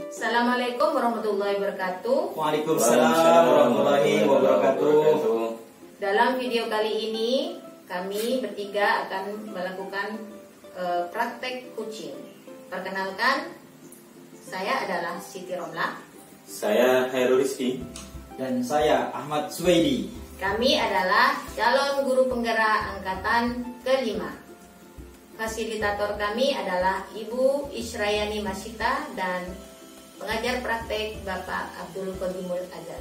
Assalamualaikum warahmatullahi wabarakatuh. Waalaikumsalam warahmatullahi wabarakatuh. Dalam video kali ini kami bertiga akan melakukan praktek kucing. Perkenalkan, saya adalah Siti Romlah. Saya Hairul Rizki. Dan saya Ahmad Suwaidi. Kami adalah calon guru penggerak angkatan kelima. Fasilitator kami adalah Ibu Israyani Masita dan pengajar praktek Bapak Abdul Qadimul Azhar.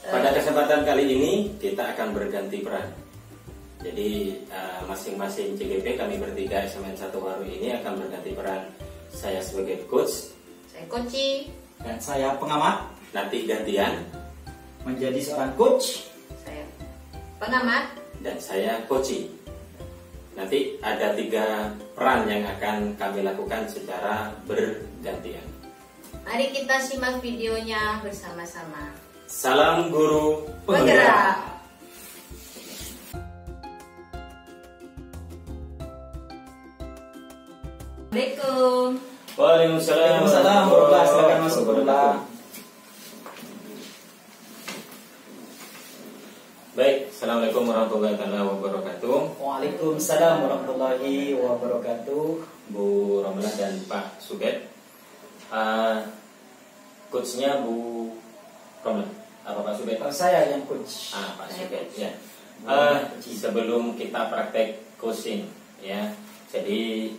Pada kesempatan kali ini kita akan berganti peran. Jadi masing-masing CGP kami bertiga SMN 1 Waru ini akan berganti peran. Saya sebagai coach, Saya Koci, Dan saya pengamat nanti gantian, menjadi seorang coach. saya pengamat. dan saya coaching. Nanti ada 3 peran yang akan kami lakukan secara bergantian. Mari kita simak videonya bersama-sama. Salam guru Penggerak. Assalamualaikum. Waalaikumsalam Waalaikumsalam warahmatullahi wabarakatuh. Silakan masuk warahmatullahi. Baik, Assalamualaikum warahmatullahi wabarakatuh. Waalaikumsalam warahmatullahi wabarakatuh. Bu Romlah dan Pak Subet. Coachnya Bu Romlah apa Pak Subet? Saya yang coach. Pak Saya Subet coach. ya. Sebelum kita praktek coaching ya, jadi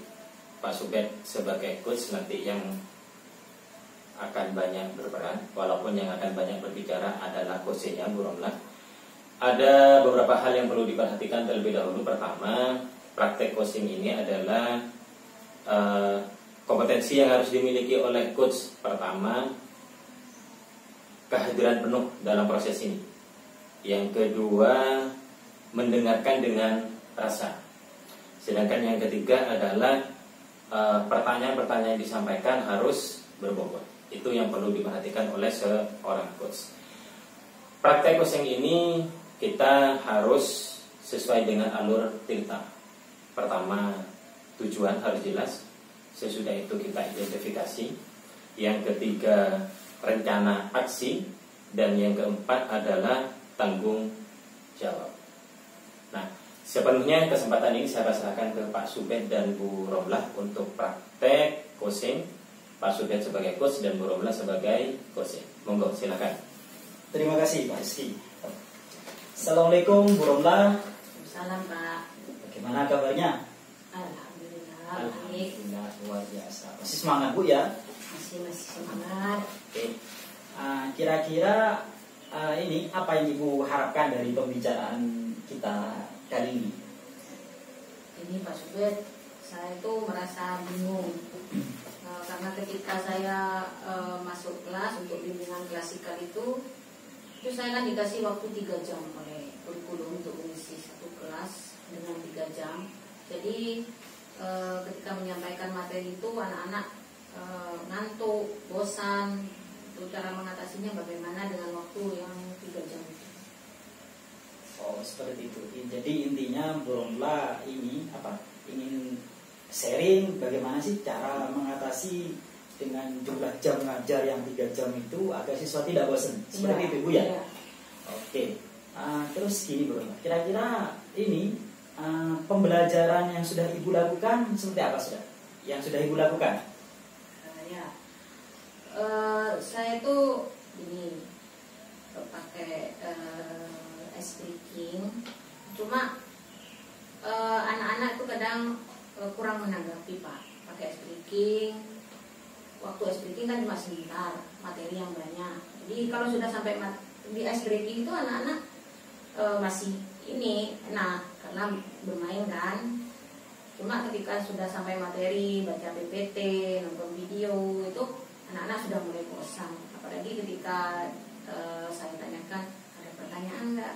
Pak Subet sebagai coach nanti yang akan banyak berperan, walaupun yang akan banyak berbicara adalah coachnya Bu Romlah. Ada beberapa hal yang perlu diperhatikan terlebih dahulu. Pertama, praktek coaching ini adalah kompetensi yang harus dimiliki oleh coach. Pertama, kehadiran penuh dalam proses ini. Yang kedua, mendengarkan dengan rasa. Sedangkan yang ketiga adalah pertanyaan-pertanyaan yang disampaikan harus berbobot. Itu yang perlu diperhatikan oleh seorang coach. Praktek coaching ini kita harus sesuai dengan alur tirta. Pertama, tujuan harus jelas. Sesudah itu kita identifikasi. Yang ketiga, rencana aksi. Dan yang keempat adalah tanggung jawab. Nah, sepenuhnya kesempatan ini saya pasrahkan ke Pak Subet dan Bu Romlah untuk praktek coaching. Pak Subet sebagai coach dan Bu Romlah sebagai coaching. Monggo, silakan. Terima kasih Pak Rizky. Assalamualaikum Bu Romlah. Salam Pak. Bagaimana kabarnya? Alhamdulillah. Baik. Alhamdulillah luar biasa. Masih semangat Bu ya? Masih semangat. Oke. Kira-kira ini apa yang Ibu harapkan dari pembicaraan kita kali ini? Ini Pak Subet, saya itu merasa bingung karena ketika saya masuk kelas untuk bimbingan klasikal itu saya kan dikasih waktu 3 jam oleh kurikulum untuk mengisi satu kelas dengan 3 jam. Jadi ketika menyampaikan materi itu anak-anak ngantuk, bosan. Itu cara mengatasinya bagaimana dengan waktu yang 3 jam itu. Oh seperti itu. Jadi intinya Bu Romlah ini apa? Ingin sharing bagaimana sih cara mengatasi dengan jumlah jam ngajar yang 3 jam itu agar siswa tidak bosan. Seperti itu Bu ya? Iya. Oke. Terus gini Bu Romlah, kira-kira ini pembelajaran yang sudah Ibu lakukan seperti apa sudah? Yang sudah Ibu lakukan? Saya itu ini pakai speaking, cuma anak-anak itu kadang kurang menanggapi Pak. Pakai speaking, waktu speaking kan cuma sebentar, materi yang banyak. Jadi kalau sudah sampai di ice breaking itu anak-anak masih ini enak karena bermain kan. Cuma ketika sudah sampai materi, baca PPT, nonton video itu anak-anak sudah mulai bosan. Apalagi ketika saya tanyakan ada pertanyaan enggak,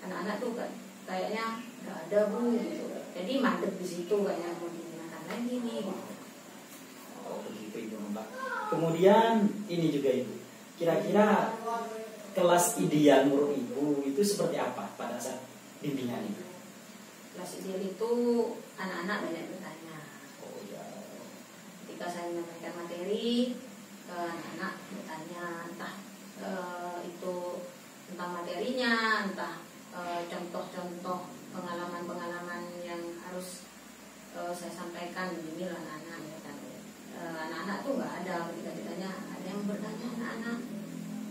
anak-anak tuh kan kayaknya enggak ada Bu gitu. Jadi mandek di situ kayaknya mau digunakan lagi nih. Gitu. Oh begitu Ibu Romlah. Kemudian ini juga Ibu, kira-kira kelas ideal menurut Ibu itu seperti apa pada saat bimbingan itu? Kelas ideal itu anak-anak banyak bertanya. Oh ya. ketika saya menyampaikan materi, anak-anak bertanya entah itu tentang materinya, entah contoh-contoh pengalaman-pengalaman yang harus saya sampaikan. Beginilah anak-anak ya kan. Anak-anak tuh nggak ada, ketika ditanya ada yang bertanya, anak-anak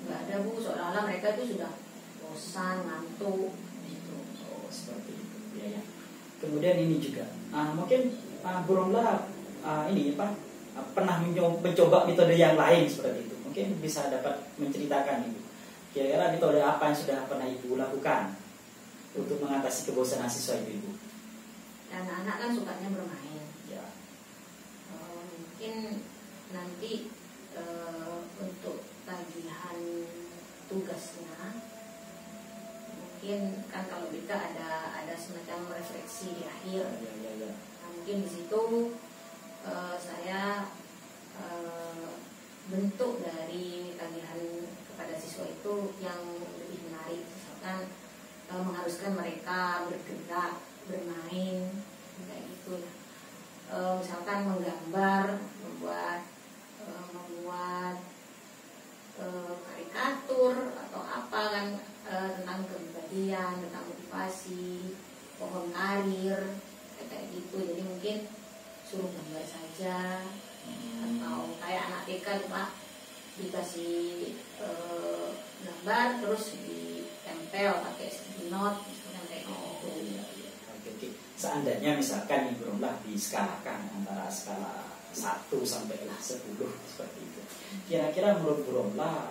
nggak ada Bu, seolah-olah mereka itu sudah bosan, ngantuk gitu. Oh, seperti itu ya, ya. Kemudian ini juga mungkin Bu Romlah ini apa pernah mencoba metode yang lain seperti itu, mungkin bisa dapat menceritakan Ibu kira-kira metode apa yang sudah pernah Ibu lakukan untuk mengatasi kebosanan siswa Ibu. Anak-anak kan sukanya bermain Ya. Mungkin nanti untuk tagihan tugasnya, mungkin kan kalau BK ada semacam refleksi di akhir. Ya. Nah, mungkin di situ saya bentuk dari tagihan kepada siswa itu yang lebih menarik, misalkan mengharuskan mereka bergerak, bermain, kayak gitu. Misalkan menggambar, membuat karikatur atau apa kan, tentang kepribadian, tentang motivasi, pohon karir, kayak gitu. Jadi mungkin suruh gambar saja, atau kayak anak TK tuh Pak, dikasih gambar terus ditempel pakai sticky note, misalkan kayak gitu. Oke. Seandainya misalkan Ibu Romlah diskalakan antara skala 1 sampai 10 seperti itu, kira-kira menurut Bu Romlah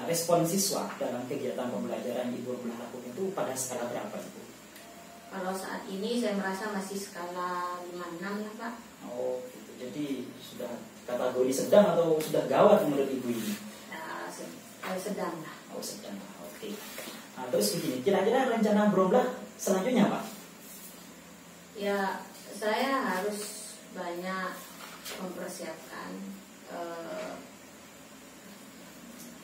respon siswa dalam kegiatan pembelajaran Ibu Romlah lakukan itu pada skala berapa Ibu? Kalau saat ini saya merasa masih skala 5-6 ya Pak. Oh gitu. Jadi sudah kategori sedang atau sudah gawat menurut Ibu ini? Sedang lah. Oh sedang. Oke. Nah, terus begini, kira-kira rencana Bu Romlah selanjutnya Pak? Ya, saya harus banyak mempersiapkan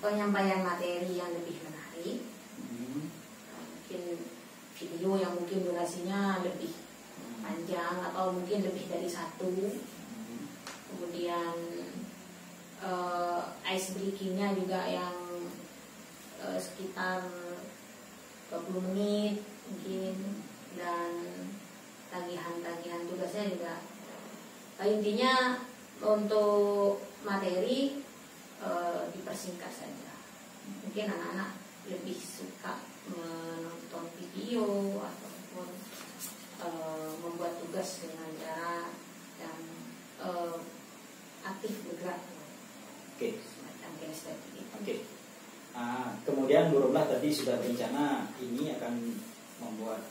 penyampaian materi yang lebih menarik. Mungkin video yang mungkin durasinya lebih panjang atau mungkin lebih dari 1. Kemudian ice breakingnya juga yang sekitar 20 menit mungkin, dan tagihan tugasnya juga intinya untuk materi dipersingkat saja. Mungkin anak-anak lebih suka menonton video ataupun membuat tugas dengan cara yang aktif bergerak. Oke. Semacam kinestetik. Oke. Kemudian Bu Romlah tadi sudah berencana ini akan membuat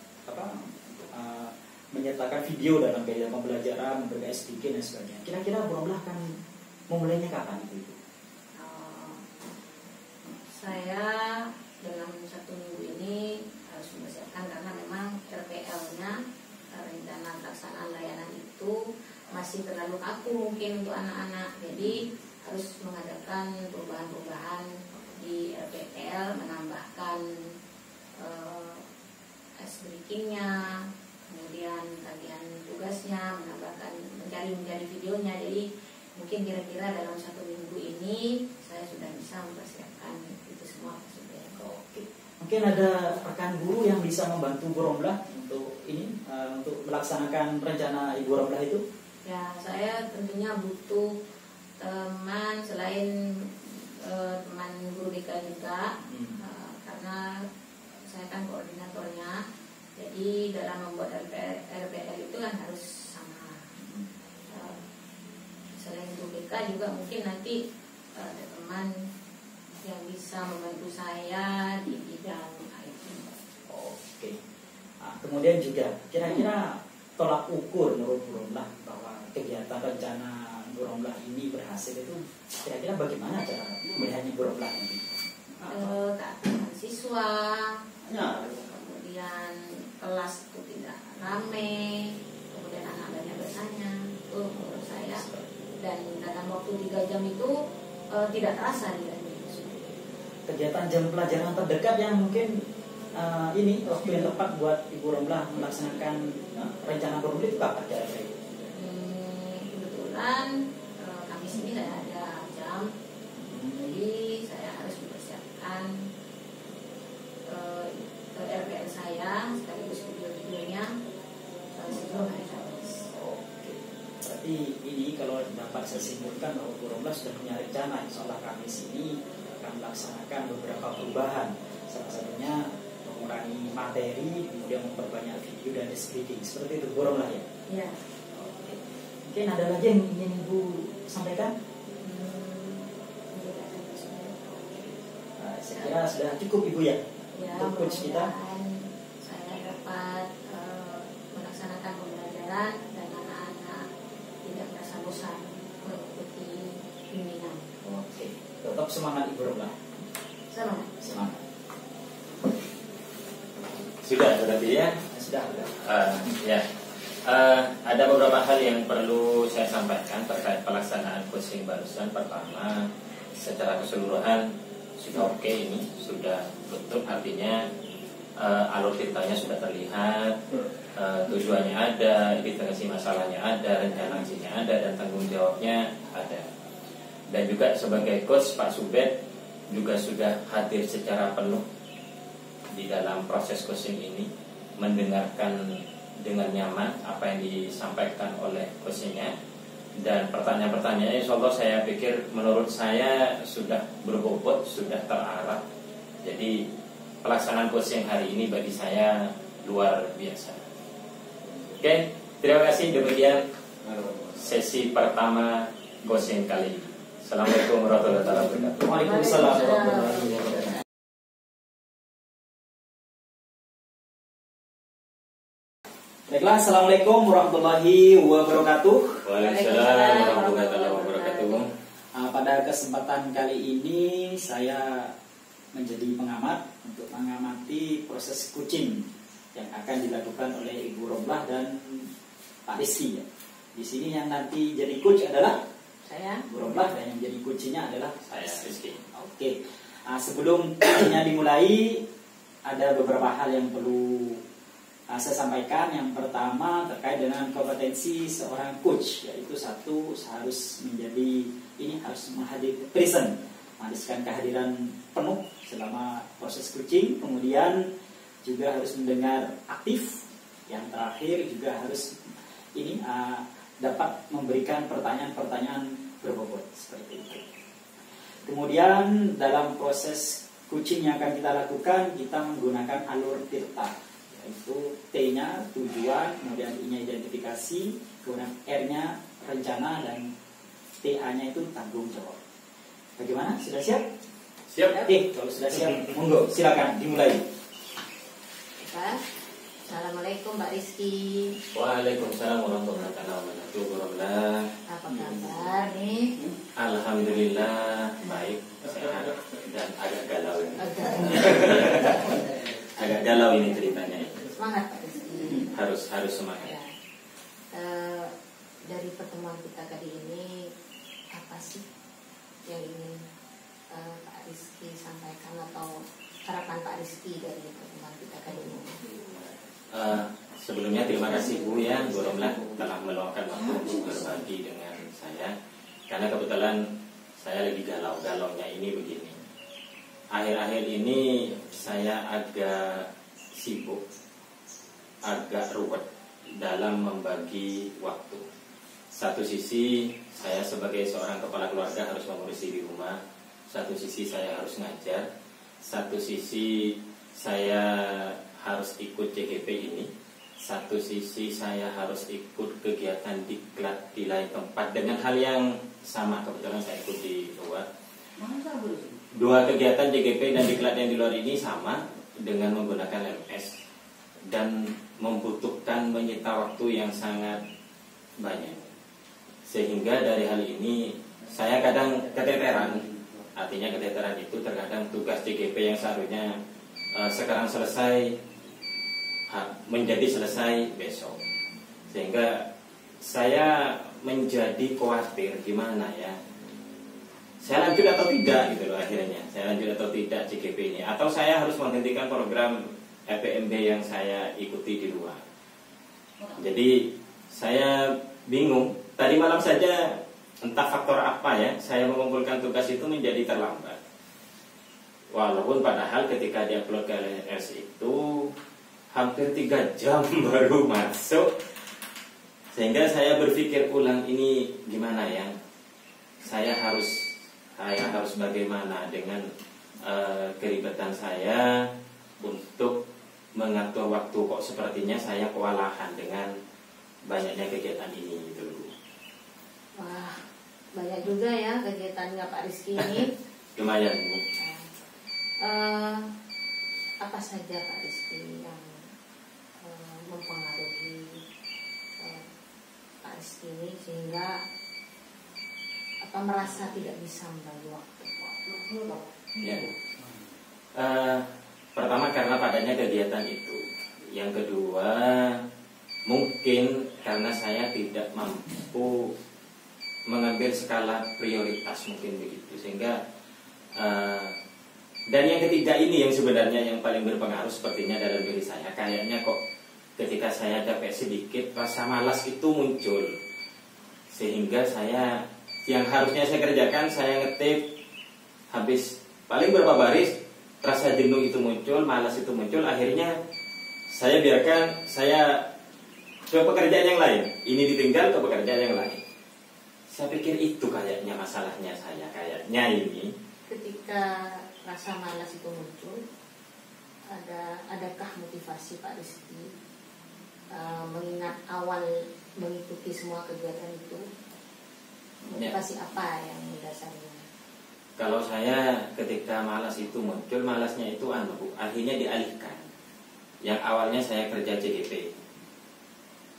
menyertakan video dalam kegiatan pembelajaran, memberikan SDK dan sebagainya. Kira-kira Bu Romlah akan memulainya kapan itu? Saya dalam 1 minggu ini harus mempersiapkan, karena memang RPL-nya, rencana pelaksanaan layanan itu masih terlalu kaku mungkin untuk anak-anak. Jadi harus mengadakan perubahan-perubahan di RPL, menambahkan ice breakingnya, kemudian tagihan tugasnya, menambahkan mencari videonya. Jadi mungkin kira-kira dalam 1 minggu ini saya sudah bisa mempersiapkan itu semua. Oke. Mungkin ada rekan guru yang bisa membantu Bu Romlah untuk ini, untuk melaksanakan rencana Ibu Romlah itu? Ya, saya tentunya butuh teman selain teman guru BK juga, karena saya kan koordinatornya. Jadi dalam membuat RPL itu kan harus sama. Selain guru BK juga mungkin nanti ada teman yang bisa membantu saya di bidang IT. Oke. Kemudian juga kira-kira tolak ukur menurut Bu Romlah bahwa kegiatan rencana Bu Romlah ini berhasil itu kira-kira bagaimana cara melihatnya Bu Romlah ini? Keaktifan siswa, kemudian kelas itu tidak ramai, kemudian anak banyak bertanya, itu menurut saya. Dan dalam waktu 3 jam itu tidak terasa di kegiatan jam pelajaran terdekat yang mungkin ini waktu yang tepat buat Ibu Romlah melaksanakan rencana Bu Romlah itu kapan kira-kira? Kebetulan berarti ini kalau dapat saya simpulkan bahwa Bu Romlah sudah punya rencana, insya Allah Kamis ini akan melaksanakan beberapa perubahan. Salah satunya mengurangi materi, kemudian memperbanyak video dan speaking. Seperti itu Bu Romlah ya? Iya. Oke. Mungkin ada lagi yang ingin Ibu sampaikan? Saya kira sudah cukup Ibu ya, Ya, untuk coach kita. saya dapat melaksanakan pembelajaran dan anak-anak tidak merasa bosan mengikuti bimbingan. Oke, tetap semangat Ibu Romlah. Semangat. Semangat. Sudah berarti ya. Sudah. Ya. Ada beberapa hal yang perlu saya sampaikan terkait pelaksanaan coaching barusan. Pertama, secara keseluruhan sudah oke, ini sudah betul, artinya alur ceritanya sudah terlihat, tujuannya ada, identifikasi masalahnya ada, rencana aksinya ada, dan tanggung jawabnya ada. Dan juga sebagai coach, Pak Subed juga sudah hadir secara penuh di dalam proses coaching ini, mendengarkan dengan nyaman apa yang disampaikan oleh coachingnya. Dan pertanyaan-pertanyaannya insya Allah saya pikir menurut saya sudah berbobot, sudah terarah. Jadi pelaksanaan coaching hari ini bagi saya luar biasa. Oke, terima kasih. Demikian sesi pertama coaching kali ini. Assalamualaikum warahmatullahi wabarakatuh. Waalaikumsalam warahmatullahi wabarakatuh. Baiklah, assalamualaikum warahmatullahi wabarakatuh. Waalaikumsalam warahmatullahi wabarakatuh. Pada kesempatan kali ini saya menjadi pengamat untuk mengamati proses coaching yang akan dilakukan oleh Ibu Romlah dan Pak Rizky. Di sini yang nanti jadi coach adalah Saya. Bu Romlah, dan yang jadi coachnya adalah Saya Rizky. Oke. Sebelum coachingnya dimulai, ada beberapa hal yang perlu saya sampaikan. Yang pertama terkait dengan kompetensi seorang coach, yaitu satu, harus menghadirkan kehadiran penuh selama proses coaching. Kemudian juga harus mendengar aktif. Yang terakhir juga harus dapat memberikan pertanyaan-pertanyaan berbobot seperti itu. Kemudian dalam proses coaching yang akan kita lakukan, kita menggunakan alur tirta, yaitu T-nya tujuan, kemudian I-nya identifikasi, kemudian R-nya rencana, dan TA-nya itu tanggung jawab. Bagaimana? Sudah siap? Siap. Oke, kalau sudah siap, monggo, silakan dimulai. Assalamualaikum Mbak Rizky. Waalaikumsalam warahmatullahi wabarakatuh. Apa kabar nih? Alhamdulillah baik, sehat, dan agak galau ini. Agak galau ini ceritanya. Semangat Pak Rizky. Harus semangat. Ya. Dari pertemuan kita kali ini, apa sih yang ingin Pak Rizky sampaikan atau harapan Pak Rizky dari pertemuan kita kali ini? Sebelumnya terima kasih Bu ya, Bu Romlah telah meluangkan waktu untuk berbagi dengan saya. Karena kebetulan saya lagi galau-galaunya ini begini. Akhir-akhir ini saya agak sibuk, agak ruwet dalam membagi waktu. Satu sisi saya sebagai seorang kepala keluarga harus mengurusi di rumah. Satu sisi saya harus ngajar. Satu sisi saya harus ikut CGP ini. Satu sisi saya harus ikut kegiatan diklat di lain tempat dengan hal yang sama. Kebetulan saya ikut di luar. Dua kegiatan JGP dan diklat yang di luar ini sama dengan menggunakan MS dan membutuhkan menyita waktu yang sangat banyak. Sehingga dari hal ini saya kadang keteteran. Artinya keteteran itu terkadang tugas JGP yang seharusnya sekarang selesai menjadi selesai besok. Sehingga saya menjadi khawatir gimana ya, saya lanjut atau tidak gitu loh akhirnya. Saya lanjut atau tidak JGP ini, atau saya harus menghentikan program FPMB yang saya ikuti di luar. Jadi saya bingung. Tadi malam saja entah faktor apa ya, saya mengumpulkan tugas itu menjadi terlambat. Walaupun padahal ketika diupload ke LS itu hampir 3 jam baru masuk. Sehingga saya berpikir ulang, ini gimana ya? Saya harus bagaimana dengan keribetan saya untuk mengatur waktu, kok sepertinya saya kewalahan dengan banyaknya kegiatan ini gitu. Wah, banyak juga ya kegiatannya Pak Rizky ini. Lumayan. Apa saja Pak Rizky yang mempengaruhi Pak Rizky ini sehingga merasa tidak bisa membagi waktu? Ya. Pertama karena padanya kegiatan itu. Yang kedua mungkin karena saya tidak mampu mengambil skala prioritas, mungkin begitu. Sehingga dan yang ketiga ini yang sebenarnya yang paling berpengaruh sepertinya dalam diri saya. Kayaknya kok ketika saya capek sedikit rasa malas itu muncul. Sehingga saya yang harusnya saya kerjakan, saya ngetik habis paling berapa baris, rasa jenuh itu muncul, malas itu muncul. Akhirnya saya biarkan, saya ke pekerjaan yang lain. Ini ditinggal ke pekerjaan yang lain. Saya pikir itu kayaknya masalahnya saya, kayaknya ini. Ketika rasa malas itu muncul, adakah motivasi Pak Rizky mengingat awal mengikuti semua kegiatan itu? Motivasi apa yang mendasarinya? Kalau saya ketika malas itu muncul, malasnya itu akhirnya dialihkan. Yang awalnya saya kerja CGP,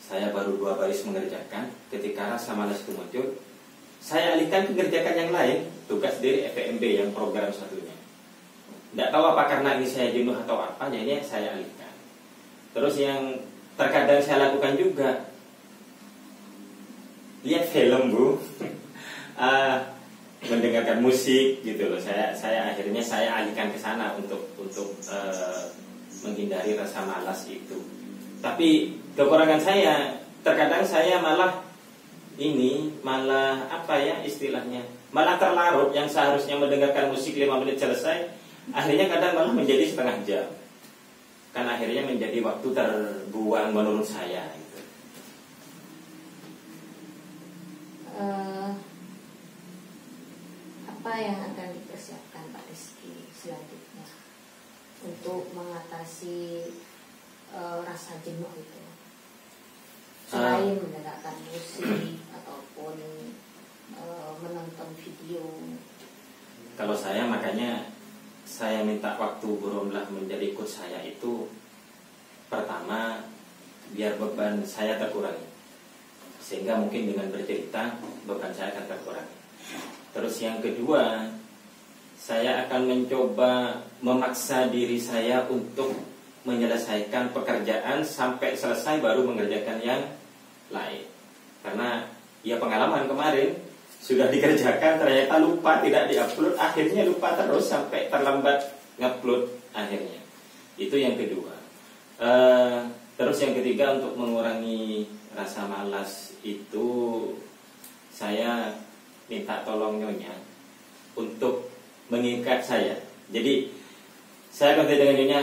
saya baru 2 baris mengerjakan. Ketika rasa malas itu muncul, saya alihkan mengerjakan yang lain, tugas dari FPMB yang program satunya. Tidak tahu apa karena ini saya jenuh atau apa, jadi saya alihkan. Terus yang terkadang saya lakukan juga, lihat film Bu, mendengarkan musik gitu loh. Saya akhirnya saya alihkan ke sana untuk menghindari rasa malas itu. Tapi kekurangan saya, terkadang saya malah apa ya istilahnya, malah terlarut. Yang seharusnya mendengarkan musik 5 menit selesai, akhirnya kadang malah menjadi setengah jam. Kan akhirnya menjadi waktu terbuang menurut saya gitu. Apa yang akan dipersiapkan Pak Rizky selanjutnya untuk mengatasi rasa jenuh itu, selain mendengarkan musik ataupun menonton video? Kalau saya, makanya saya minta waktu Bu Romlah menjadi ikut saya itu, pertama biar beban saya terkurangi, sehingga mungkin dengan bercerita beban saya akan terkurangi. Terus yang kedua, saya akan mencoba memaksa diri saya untuk menyelesaikan pekerjaan sampai selesai baru mengerjakan yang lain. Karena ya pengalaman kemarin sudah dikerjakan ternyata lupa, tidak diupload, akhirnya lupa terus sampai terlambat ngupload akhirnya. Itu yang kedua. Terus yang ketiga, untuk mengurangi rasa malas itu saya minta tolong Nyonya untuk mengikat saya. Jadi saya kontak dengan Nyonya,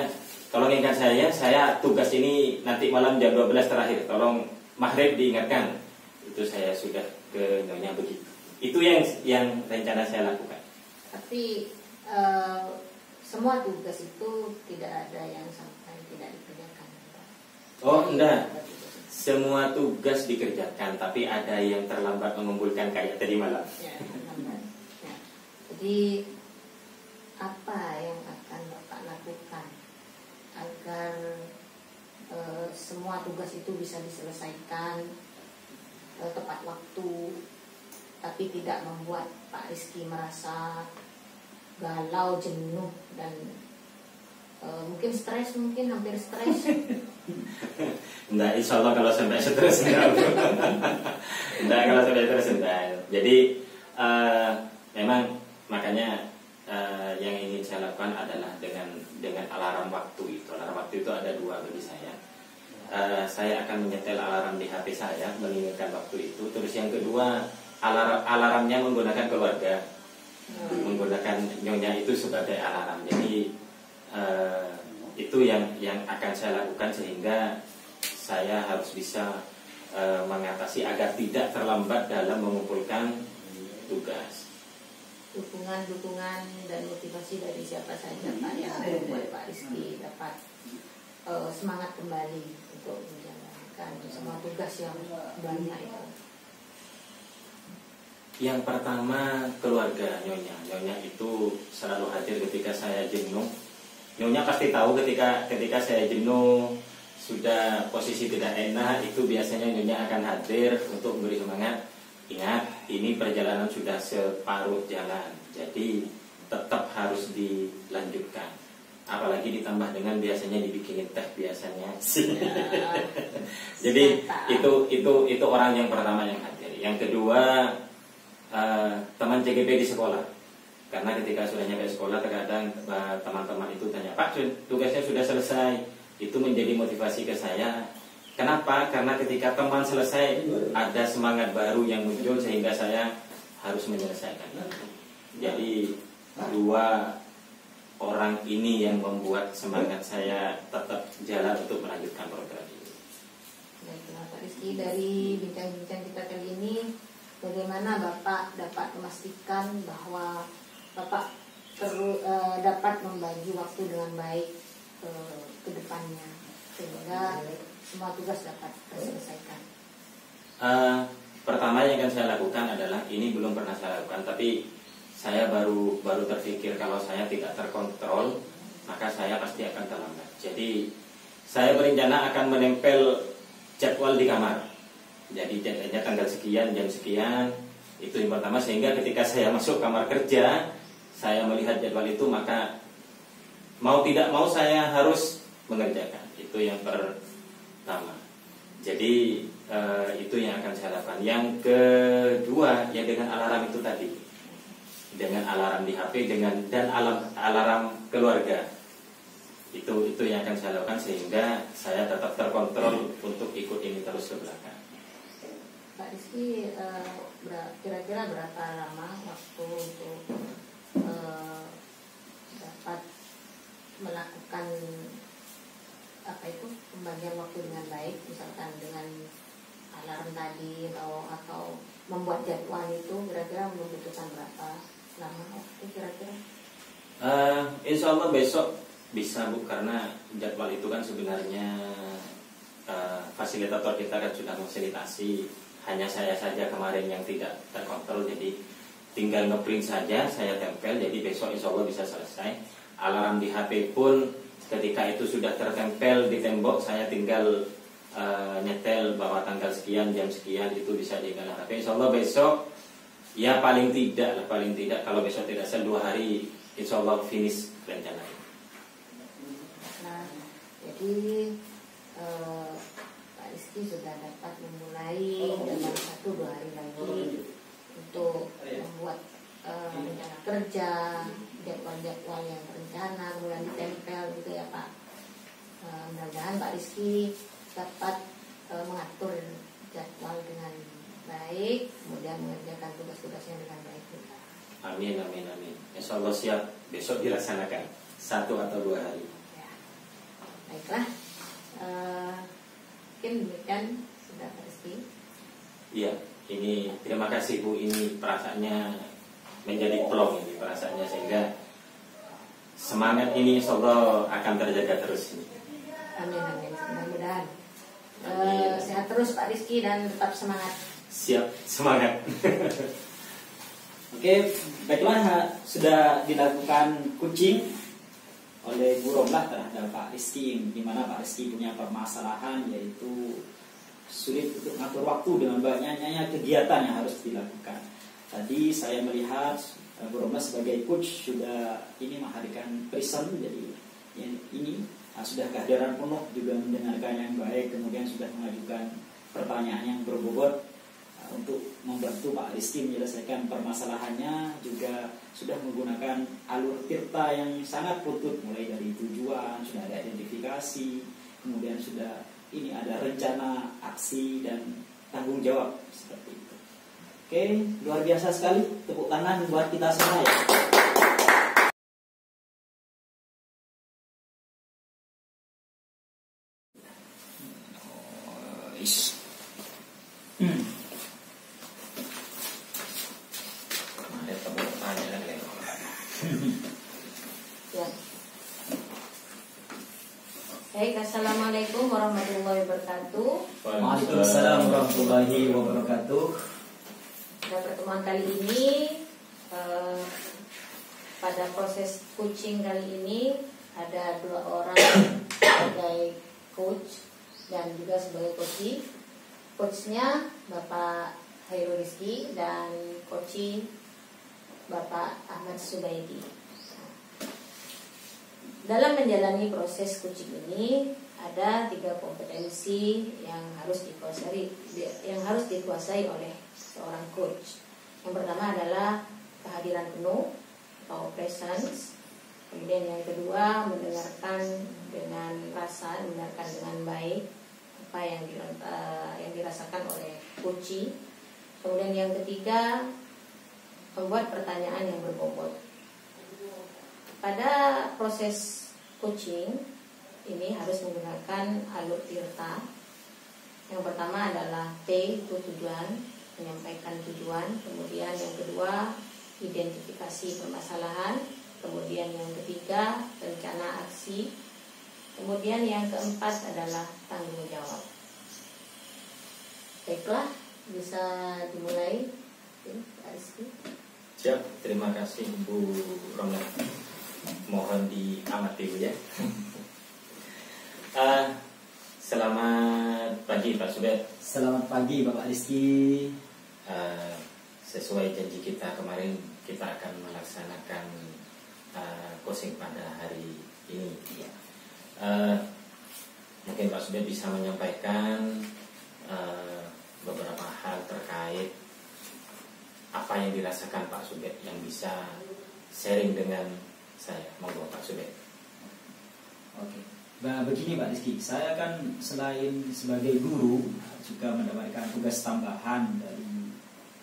tolong ingat saya tugas ini nanti malam jam 12 terakhir, tolong maghrib diingatkan. Itu saya sudah ke Nyonya begitu. Itu yang rencana saya lakukan. Tapi semua tugas itu tidak ada yang sampai tidak dikerjakan. Oh enggak, semua tugas dikerjakan, tapi ada yang terlambat mengumpulkan kayak tadi malam. Ya, terlambat. Ya. Jadi apa yang akan Bapak lakukan agar semua tugas itu bisa diselesaikan tepat waktu, tapi tidak membuat Pak Rizky merasa galau, jenuh, dan mungkin stres, mungkin hampir stres? Enggak, insya Allah kalau sampai stres enggak. Enggak, kalau sampai stres enggak. Jadi memang makanya yang ingin saya lakukan adalah dengan alarm waktu itu. Alarm waktu itu ada 2 bagi saya. Saya akan menyetel alarm di HP saya mengingatkan waktu itu. Terus yang kedua, alarmnya menggunakan keluarga, menggunakan Nyonya itu sebagai alarm. Jadi itu yang akan saya lakukan, sehingga saya harus bisa mengatasi agar tidak terlambat dalam mengumpulkan tugas. Dukungan dan motivasi dari siapa saja Pak yang membuat Pak Rizky dapat semangat kembali untuk menjalankan semua tugas yang banyak itu. Yang pertama, keluarga Nyonya. Nyonya itu selalu hadir ketika saya jenuh. Nyonya pasti tahu ketika saya jenuh, sudah posisi tidak enak, itu biasanya Nyonya akan hadir untuk memberi semangat. Ingat, ini perjalanan sudah separuh jalan, jadi tetap harus dilanjutkan. Apalagi ditambah dengan biasanya dibikinin teh biasanya. Jadi itu orang yang pertama yang hadir. Yang kedua, teman CGP di sekolah. Karena ketika sudah nyampe sekolah, terkadang teman-teman itu tanya, Pak, tugasnya sudah selesai. Itu menjadi motivasi ke saya. Kenapa? Karena ketika teman selesai, ada semangat baru yang muncul sehingga saya harus menyelesaikan. Jadi dua orang ini yang membuat semangat saya tetap jalan untuk melanjutkan program ini. Baiklah Pak Rizky, dari bincang-bincang kita kali ini, bagaimana Bapak dapat memastikan bahwa Bapak dapat membagi waktu dengan baik ke depannya sehingga semua tugas dapat terselesaikan? Pertama yang akan saya lakukan adalah, ini belum pernah saya lakukan, tapi saya baru terpikir kalau saya tidak terkontrol, maka saya pasti akan terlambat. Jadi saya berencana akan menempel jadwal di kamar. Jadi jadwalnya tanggal sekian, jam sekian, itu yang pertama, sehingga ketika saya masuk kamar kerja, saya melihat jadwal itu, maka mau tidak mau saya harus mengerjakan. Itu yang pertama. Jadi itu yang akan saya lakukan. Yang kedua, ya dengan alarm itu tadi, dengan alarm di HP, dan alarm keluarga. Itu yang akan saya lakukan sehingga saya tetap terkontrol untuk ikut ini terus ke belakang. Pak Rizky, kira-kira berapa lama waktu untuk dapat melakukan pembagian waktu dengan baik, misalkan dengan alarm tadi atau membuat jadwal itu, kira-kira membutuhkan berapa lama waktu kira-kira? Insya Allah besok bisa Bu, karena jadwal itu kan sebenarnya fasilitator kita kan sudah memfasilitasi. Hanya saya saja kemarin yang tidak terkontrol, jadi tinggal ngeprint saja, saya tempel, jadi besok insya Allah bisa selesai. Alarm di HP pun ketika itu sudah tertempel di tembok, saya tinggal nyetel bahwa tanggal sekian, jam sekian, itu bisa diingat HP. Insya Allah besok, ya paling tidak kalau besok tidak selesai 2 hari, insya Allah finish rencana. Nah, jadi Pak Rizky sudah dapat memulai dalam 1-2 hari lagi untuk membuat rencana kerja, jadwal-jadwal yang terencana, kemudian ditempel gitu ya Pak. Mudah-mudahan Pak Rizky dapat mengatur jadwal dengan baik, kemudian mengerjakan tugas-tugasnya dengan baik juga. Amin. Insya Allah siap besok dilaksanakan 1 atau 2 hari. Ya. Baiklah, mungkin demikian sudah Pak Rizky. Iya, ini terima kasih Bu, ini perasaannya menjadi plong ini perasaannya, sehingga semangat ini insya Allah akan terjaga terus ini. Amin. Mudah-mudahan sehat terus Pak Rizky dan tetap semangat. Siap, semangat. Oke, baiklah, sudah dilakukan coaching oleh Bu Romlah terhadap Pak Rizky, di mana Pak Rizky punya permasalahan yaitu sulit untuk mengatur waktu dengan banyaknya kegiatan yang harus dilakukan. Tadi saya melihat Bu Romlah sebagai coach sudah ini menghadirkan present, jadi ini sudah kehadiran penuh, juga mendengarkan yang baik, kemudian sudah mengajukan pertanyaan yang berbobot untuk membantu Pak Rizky menyelesaikan permasalahannya, juga sudah menggunakan alur tirta yang sangat putut, mulai dari tujuan, sudah ada identifikasi, kemudian sudah ini ada rencana, aksi, dan tanggung jawab seperti itu. Oke, luar biasa sekali, tepuk tangan buat kita semua ya. warahmatullahi wabarakatuh. Pada pertemuan kali ini, pada proses coaching kali ini ada 2 orang sebagai coach dan juga sebagai coachee. Coachnya Bapak Hairul Rizki dan coachee Bapak Ahmad Subaidi. Dalam menjalani proses coaching ini ada 3 kompetensi yang harus dikuasai oleh seorang coach. Yang pertama adalah kehadiran penuh atau presence. Kemudian yang kedua, mendengarkan dengan rasa, mendengarkan dengan baik apa yang dirasakan oleh coachee. Kemudian yang ketiga, membuat pertanyaan yang berbobot. Pada proses coaching ini harus menggunakan alur tirta. Yang pertama adalah T itu tujuan, menyampaikan tujuan. Kemudian yang kedua, identifikasi permasalahan. Kemudian yang ketiga, rencana aksi. Kemudian yang keempat adalah tanggung jawab. Baiklah, bisa dimulai. Siap, terima kasih Bu Romla. Mohon diamati Bu ya. Selamat pagi Pak Subet. Selamat pagi Bapak Rizki. Sesuai janji kita kemarin, kita akan melaksanakan coaching pada hari ini. Mungkin Pak Subet bisa menyampaikan beberapa hal terkait apa yang dirasakan Pak Subet yang bisa sharing dengan saya. Monggo Pak Subet. Oke. Nah, begini Pak Rizki, saya kan selain sebagai guru juga mendapatkan tugas tambahan dari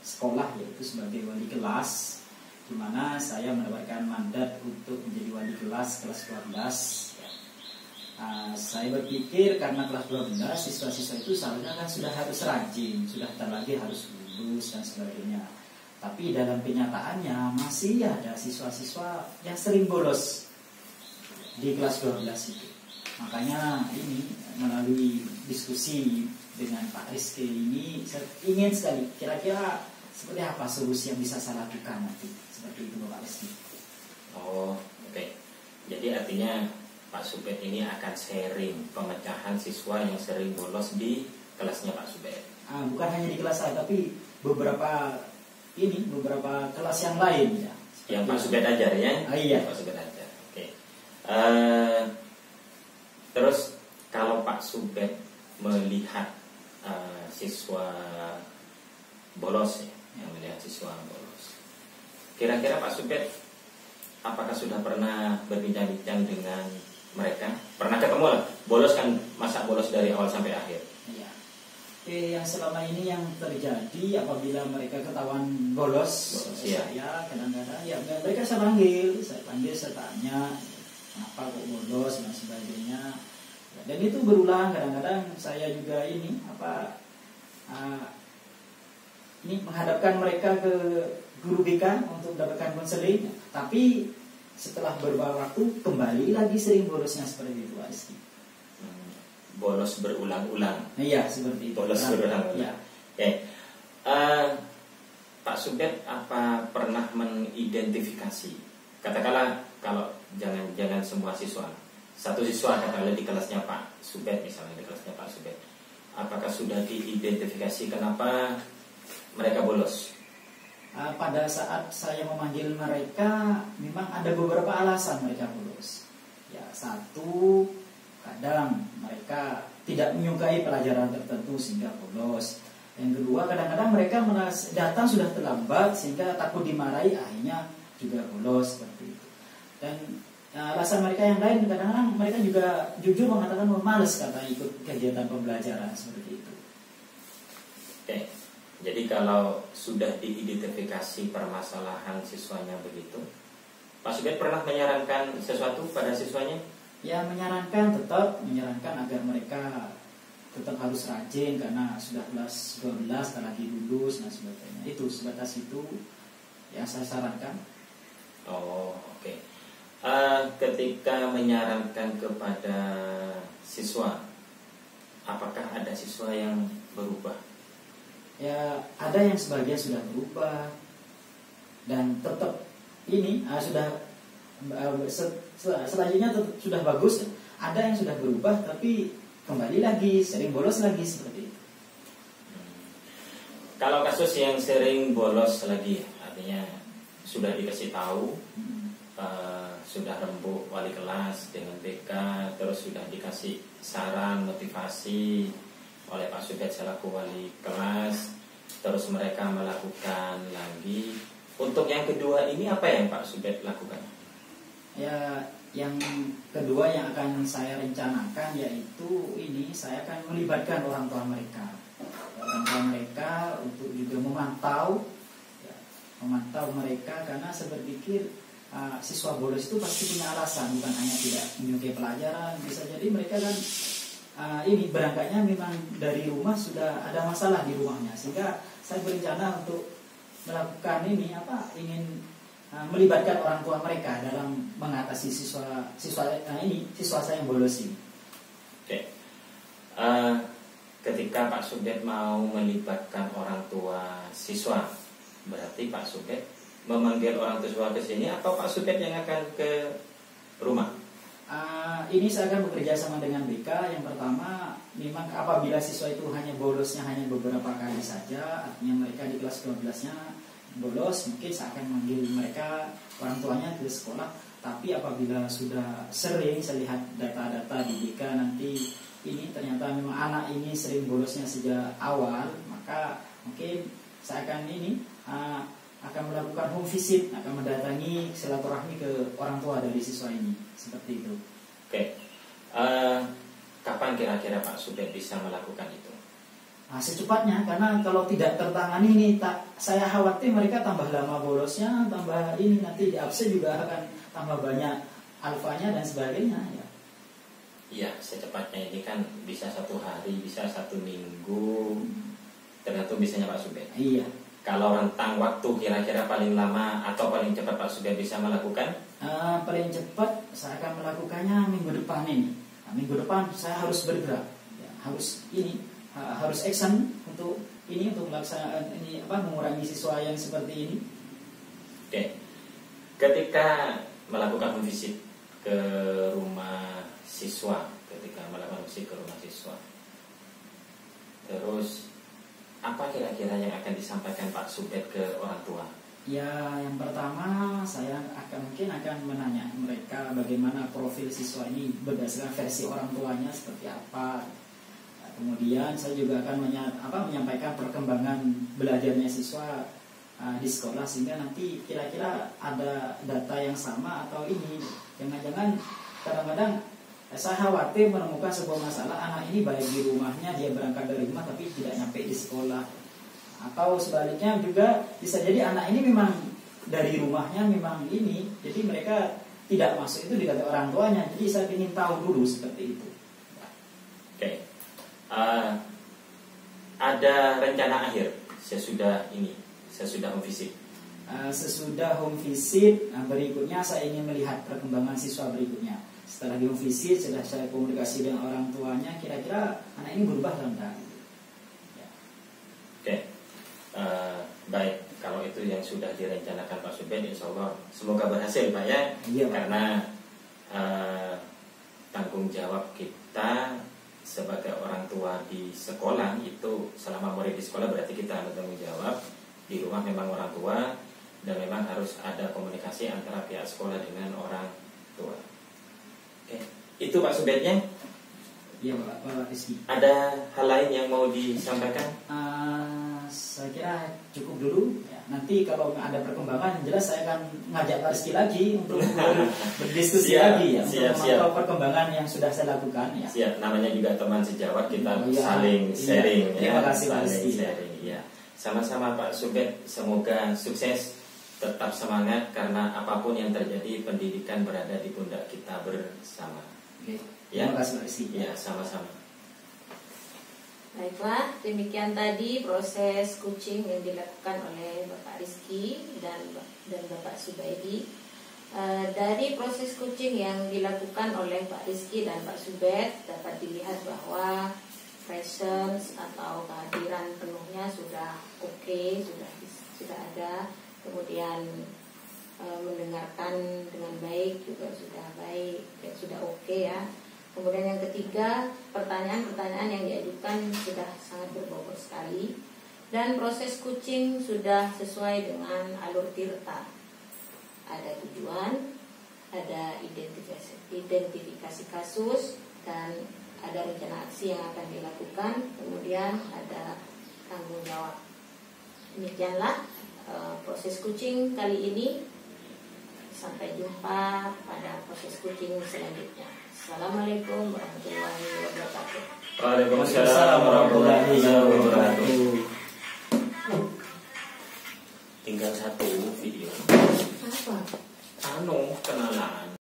sekolah, yaitu sebagai wali kelas, di mana saya mendapatkan mandat untuk menjadi wali kelas 12. Saya berpikir karena kelas 12 siswa-siswa itu seharusnya kan sudah harus rajin, sudah tak lagi harus lulus dan sebagainya. Tapi dalam kenyataannya masih ada siswa-siswa yang sering bolos di kelas 12 itu. Makanya ini melalui diskusi dengan Pak Rizky ini saya ingin sekali kira-kira seperti apa solusi yang bisa saya lakukan nanti. Seperti itu Pak Rizky. Oh, oke. Jadi artinya Pak Subet ini akan sharing pemecahan siswa yang sering bolos di kelasnya Pak Subet. Bukan hanya di kelas saya, tapi beberapa kelas yang lain ya. Yang Pak Subet ajar ya? Iya. Pak Subet ajar. Oke. Terus kalau Pak Subet melihat siswa bolos ya, yang melihat siswa bolos, kira-kira Pak Subet apakah sudah pernah berbincang-bincang dengan mereka? Pernah ketemu lah, bolos kan, masa bolos dari awal sampai akhir? Iya. Yang selama ini yang terjadi apabila mereka ketahuan bolos, ya. Saya kadang-kadang ya mereka saya panggil, saya tanya kenapa kok bolos dan sebagainya. Dan itu berulang, kadang-kadang saya juga ini menghadapkan mereka ke guru BK untuk mendapatkan konseling. Tapi setelah beberapa waktu kembali lagi sering bolosnya seperti itu Rizky. Bolos berulang-ulang. Iya, seperti itu. Bolos berulang-ulang. Ya. Oke. Pak Subet apa pernah mengidentifikasi? Katakanlah kalau jangan semua siswa. Satu siswa katakanlah di kelasnya Pak Subet, misalnya di kelasnya Pak Subet. Apakah sudah diidentifikasi kenapa mereka bolos? Pada saat saya memanggil mereka, memang ada beberapa alasan mereka bolos. Ya, satu, kadang mereka tidak menyukai pelajaran tertentu sehingga bolos. Yang kedua, kadang-kadang mereka datang sudah terlambat sehingga takut dimarahi, akhirnya juga bolos seperti itu. Dan alasan mereka yang lain, kadang-kadang mereka juga jujur mengatakan males kata ikut kegiatan pembelajaran seperti itu. Oke. Jadi kalau sudah diidentifikasi permasalahan siswanya begitu, Pak Subet pernah menyarankan sesuatu pada siswanya? Ya, menyarankan agar mereka tetap harus rajin karena sudah kelas 12 tak lagi lulus dan sebagainya. Itu sebatas itu yang saya sarankan. Oh, oke. Ketika menyarankan kepada siswa, apakah ada siswa yang berubah ya ada yang sebagian sudah berubah dan tetap ini selanjutnya tetap sudah bagus. Ada yang sudah berubah tapi kembali lagi sering bolos lagi seperti itu. Kalau kasus yang sering bolos lagi, artinya sudah dikasih tahu, sudah rembuk wali kelas dengan BK, terus sudah dikasih saran motivasi oleh Pak Subed selaku wali kelas, terus mereka melakukan lagi. Untuk yang kedua ini apa yang Pak Subed lakukan? Ya, yang kedua yang akan saya rencanakan yaitu ini, saya akan melibatkan orang tua mereka. Orang tua mereka untuk juga memantau mereka, karena saya berpikir siswa bolos itu pasti punya alasan, bukan hanya tidak menyukai pelajaran. Bisa jadi mereka kan ini berangkatnya memang dari rumah sudah ada masalah di rumahnya, sehingga saya berencana untuk melakukan ini ingin melibatkan orang tua mereka dalam mengatasi siswa saya yang bolos ini. Oke. Ketika Pak Subed mau melibatkan orang tua siswa, berarti Pak Subed memanggil orang tua siswa ke sini atau Pak Subed yang akan ke rumah? Ini saya akan bekerja sama dengan BK. Yang pertama, memang apabila siswa itu bolosnya hanya beberapa kali saja, artinya mereka di kelas 12-nya bolos, mungkin saya akan memanggil mereka orang tuanya ke sekolah. Tapi apabila sudah sering, saya lihat data-data di BK nanti ini ternyata memang anak ini sering bolosnya sejak awal, maka mungkin saya akan melakukan home visit, akan mendatangi silaturahmi ke orang tua dari siswa ini, seperti itu. Oke. Kapan kira-kira Pak Subed bisa melakukan itu? Secepatnya, karena kalau tidak tertangani ini, saya khawatir mereka tambah lama bolosnya, tambah ini nanti di absen juga akan tambah banyak alfanya dan sebagainya. Ya. Iya, secepatnya ini kan bisa 1 hari, bisa 1 minggu, tergantung bisanya Pak Subed. Iya. Kalau rentang waktu kira-kira paling lama atau paling cepat Pak Subed bisa melakukan? Paling cepat saya akan melakukannya minggu depan ini. Minggu depan saya harus bergerak, ya, harus action untuk melaksanakan mengurangi siswa yang seperti ini. Oke. Ketika melakukan visit ke rumah siswa, terus apa kira-kira yang akan disampaikan Pak Subed ke orang tua? Ya, yang pertama saya mungkin akan menanya mereka bagaimana profil siswa ini berdasarkan versi orang tuanya seperti apa. Kemudian saya juga akan menyampaikan perkembangan belajarnya siswa di sekolah, sehingga nanti kira-kira ada data yang sama atau ini. Jangan-jangan kadang-kadang saya khawatir menemukan sebuah masalah, anak ini baik di rumahnya, dia berangkat dari rumah tapi tidak nyampe di sekolah. Atau sebaliknya juga bisa jadi anak ini memang dari rumahnya memang ini, jadi mereka tidak masuk itu dikata orang tuanya. Jadi saya ingin tahu dulu seperti itu. Oke. Ada rencana akhir sesudah home visit? Sesudah home visit, berikutnya saya ingin melihat perkembangan siswa berikutnya. Setelah di home visit, sudah saya komunikasi dengan orang tuanya, kira-kira anak ini berubah atau enggak? Ya. Oke. Baik, kalau itu yang sudah direncanakan Pak Subed, insya Allah semoga berhasil Pak ya. Iya, Pak. Karena tanggung jawab kita sebagai orang tua di sekolah itu, selama murid di sekolah berarti kita bertanggung jawab. Di rumah memang orang tua, dan memang harus ada komunikasi antara pihak sekolah dengan orang tua. Oke, itu Pak Subednya. Iya, Pak Rizky. Ada hal lain yang mau disampaikan? Saya kira cukup dulu. Ya, nanti kalau ada perkembangan, jelas saya akan ngajak Pak Rizky lagi untuk berdiskusi lagi ya, untuk memantau perkembangan yang sudah saya lakukan. Ya. Siap, namanya juga teman sejawat, kita Ya, saling sharing. Terima kasih Pak Rizky. Sharing, ya. Sama-sama Pak Subed, semoga sukses, tetap semangat, karena apapun yang terjadi, pendidikan berada di pundak kita bersama. Oke. Ya. Terima kasih Pak Rizky. Ya, sama-sama. Baiklah, demikian tadi proses coaching yang dilakukan oleh Bapak Rizky dan Bapak Subaidi. Dari proses coaching yang dilakukan oleh Pak Rizky dan Pak Subed dapat dilihat bahwa presence atau kehadiran penuhnya sudah oke, sudah ada. Kemudian mendengarkan dengan baik juga sudah baik, sudah oke ya. Kemudian yang ketiga, pertanyaan-pertanyaan yang diajukan sudah sangat berbobot sekali, dan proses coaching sudah sesuai dengan alur tirta. Ada tujuan, ada identifikasi kasus, dan ada rencana aksi yang akan dilakukan, kemudian ada tanggung jawab. Demikianlah proses coaching kali ini. Sampai jumpa pada proses coaching selanjutnya. Assalamualaikum warahmatullahi wabarakatuh. Waalaikumsalam warahmatullahi wabarakatuh. Tinggal satu video. Apa? Kenalan.